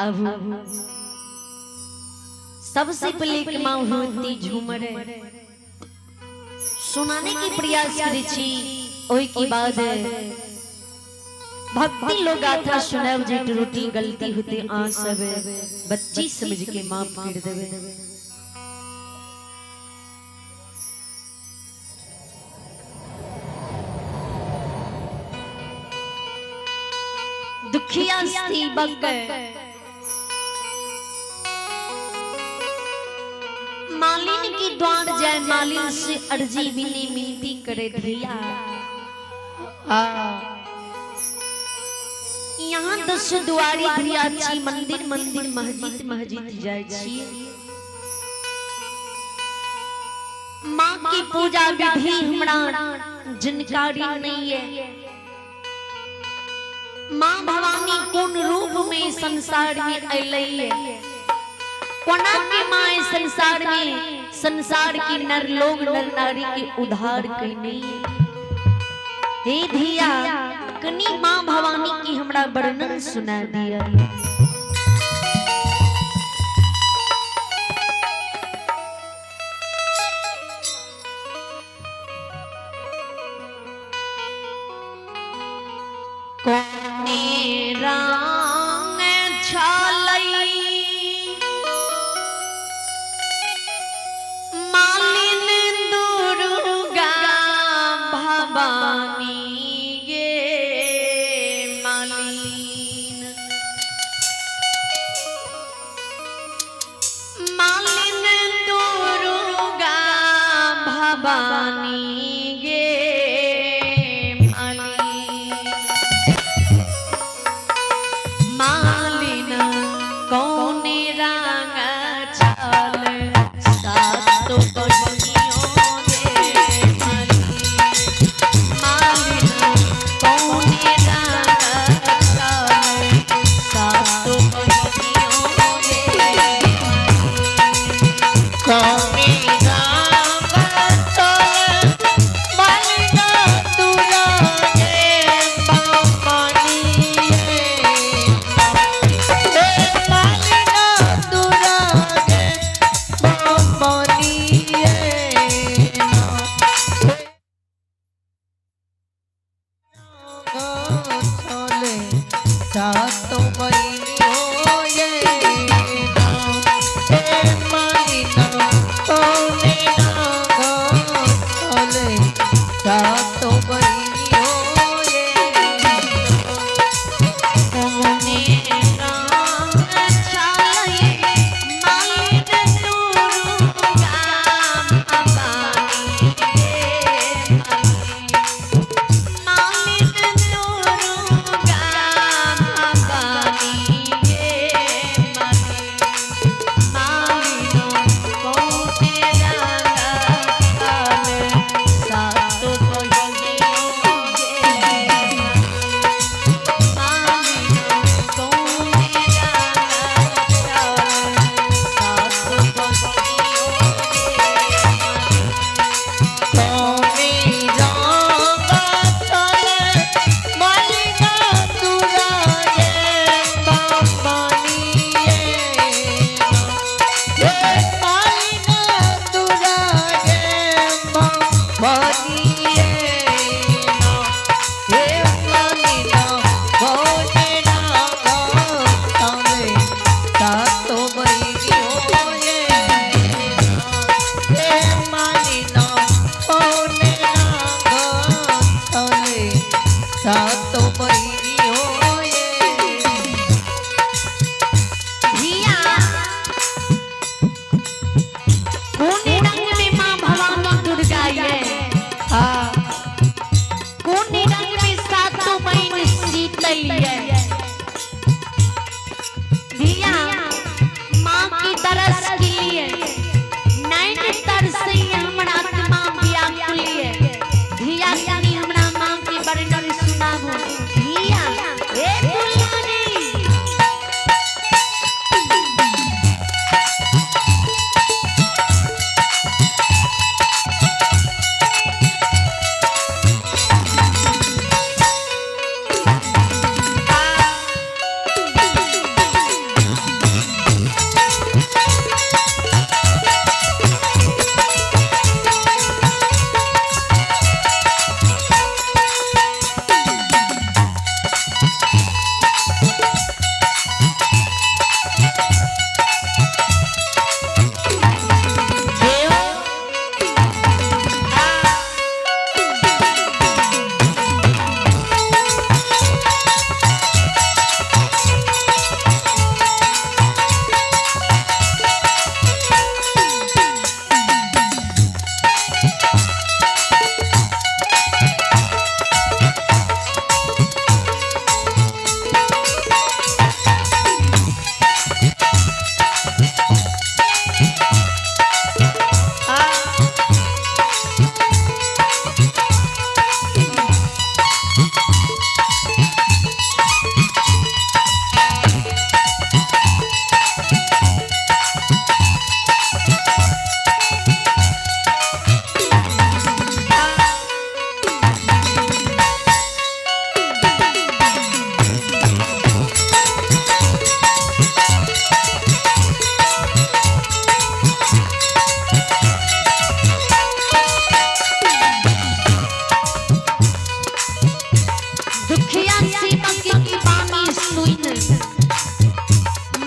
अब सबसे पहले के माँ होती झूमर सुनाने की प्रयास करी छी ओई की बाद भक्ति लोग गाथा सुनाव जे त्रुटि गलती होते आ सब बच्ची समझ के माफ कर देवे। दुखिया स्त्री बक मालिन की द्वार जाए मालिन से अर्जी मिली मिनती करे धिया। यहाँ 10 दुआरी धिया छी मंदिर मंदिर मस्जिद मस्जिद जाए छी। माँ की पूजा विधि हमरा जानकारी नहीं है। माँ भवानी कौन रूप में संसार में अइले कोना के माँ संसार में संसार की नर लोग नर नारी के उद्धार कइने। हे धिया कनी माँ भवानी की हमरा वर्णन सुना दिया। कोने रंग छालई मालिन दुर्गा भवानी गे मालिन मालिन दुर्गा भवानी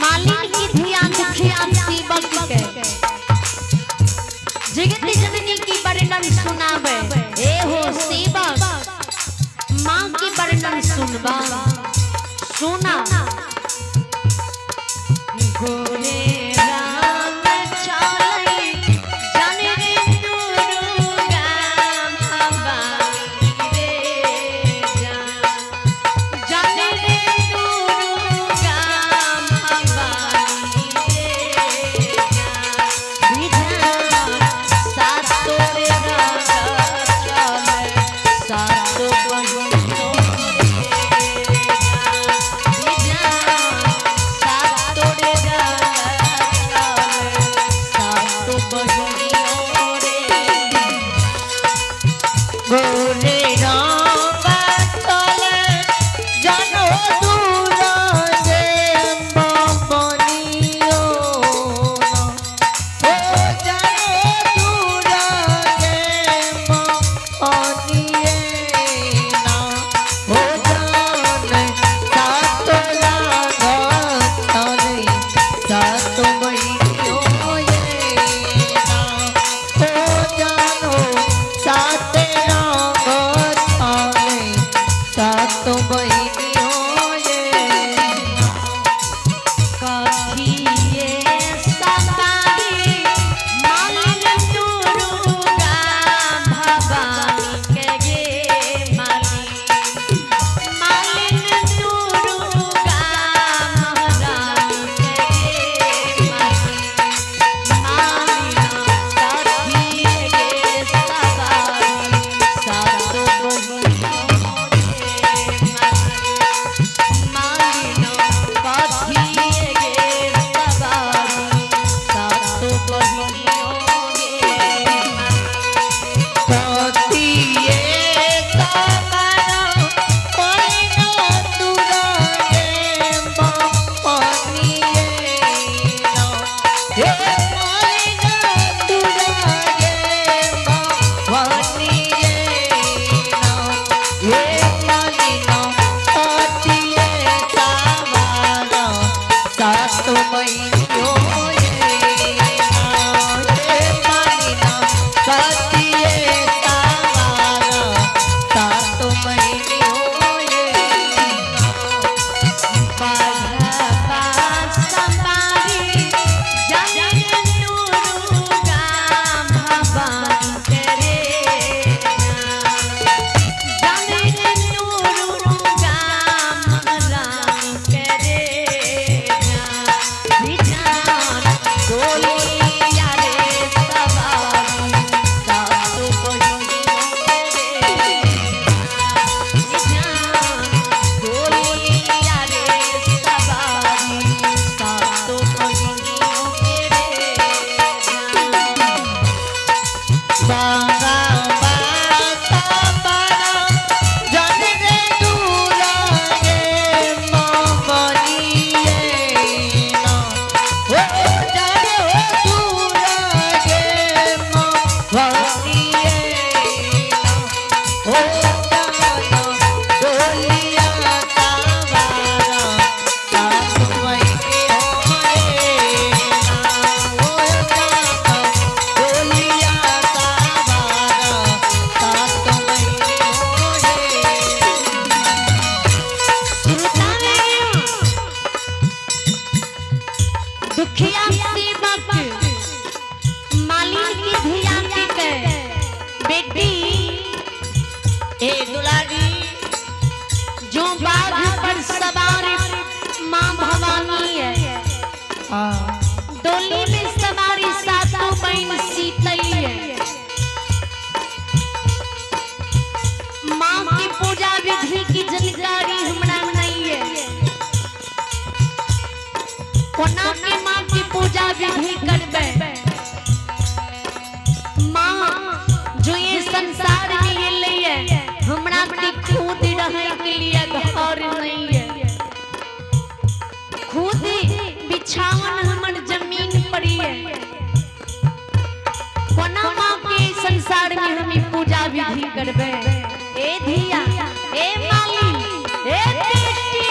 मालिक की धिया दुखिया सेवक के जगत जननी की वर्णन सुनावे। ए हो सेवक माँ की वर्णन सुनवा सुना। गोरे राम चाले जन रे दुर्गा भवानी रे जन रे दुर्गा भवानी रे विधान सातो रे चले सातो बहिनो डोली में सवारी सातों बहन सीतई है। माँ की पूजा विधि की जानकारी हमरा नहीं है। कोना के माँ की पूजा विधि करबे। माँ जो ये संसार में ये लिए हमरा के खुद रहे के लिए घर नहीं है। खुद बिछावन हमर जमीन पड़ी है। कोना माँ के संसार में हमें पूजा विधि करबे। ए धिया ए माली ए बेटी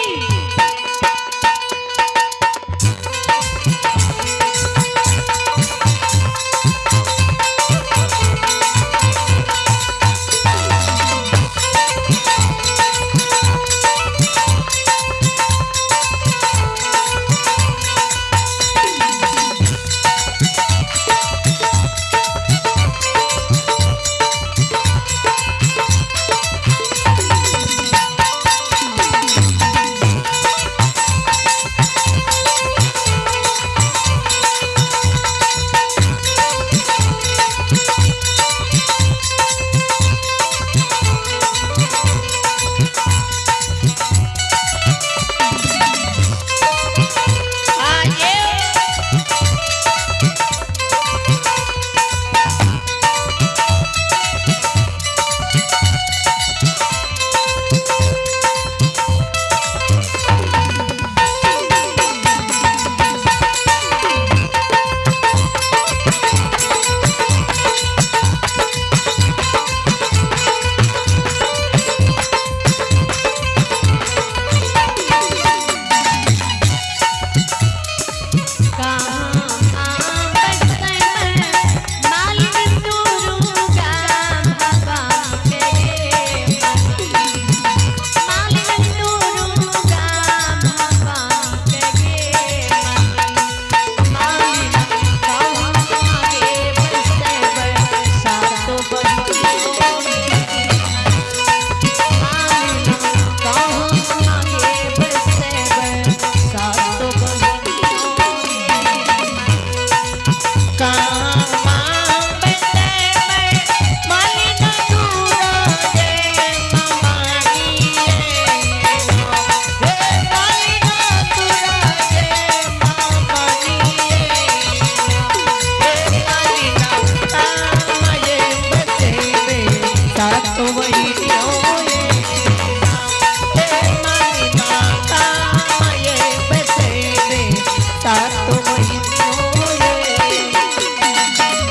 सातो बहिनियों रे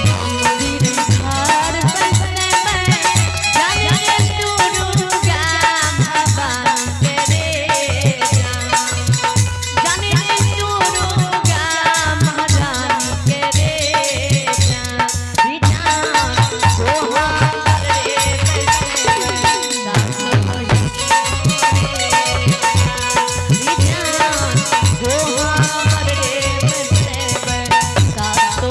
मंदिर घर बसने में जाने रे दुर्गा भवानी के रे जाने रे दुर्गा महारानी के रे विधान गोहार रे सातो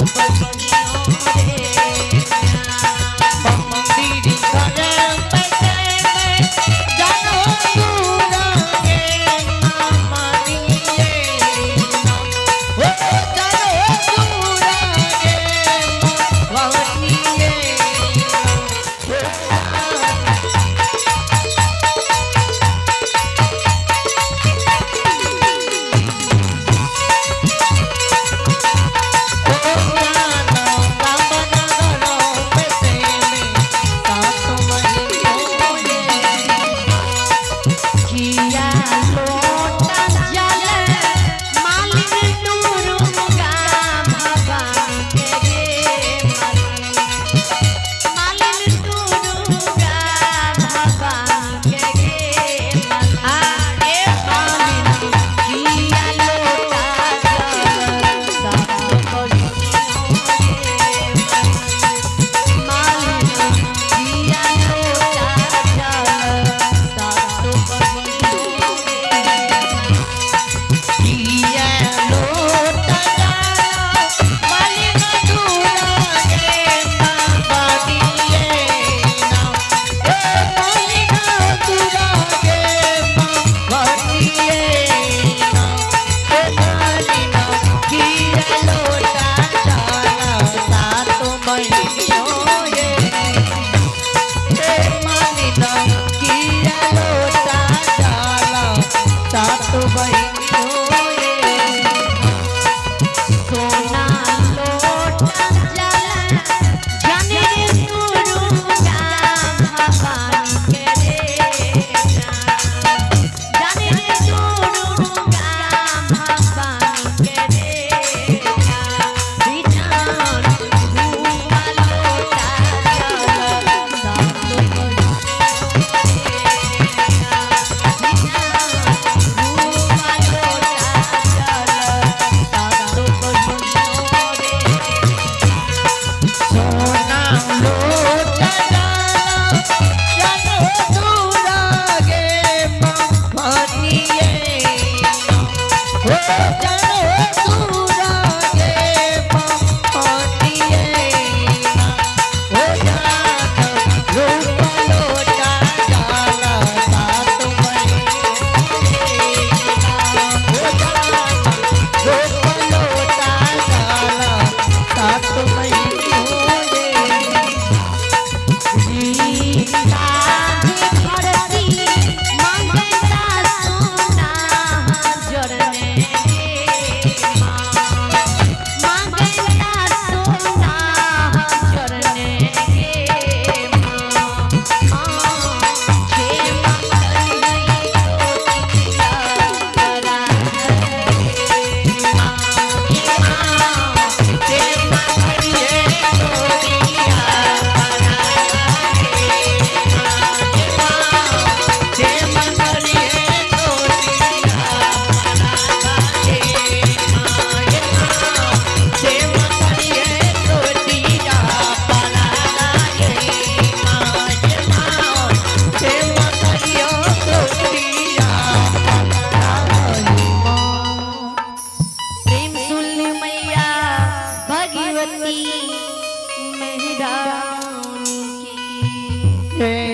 हे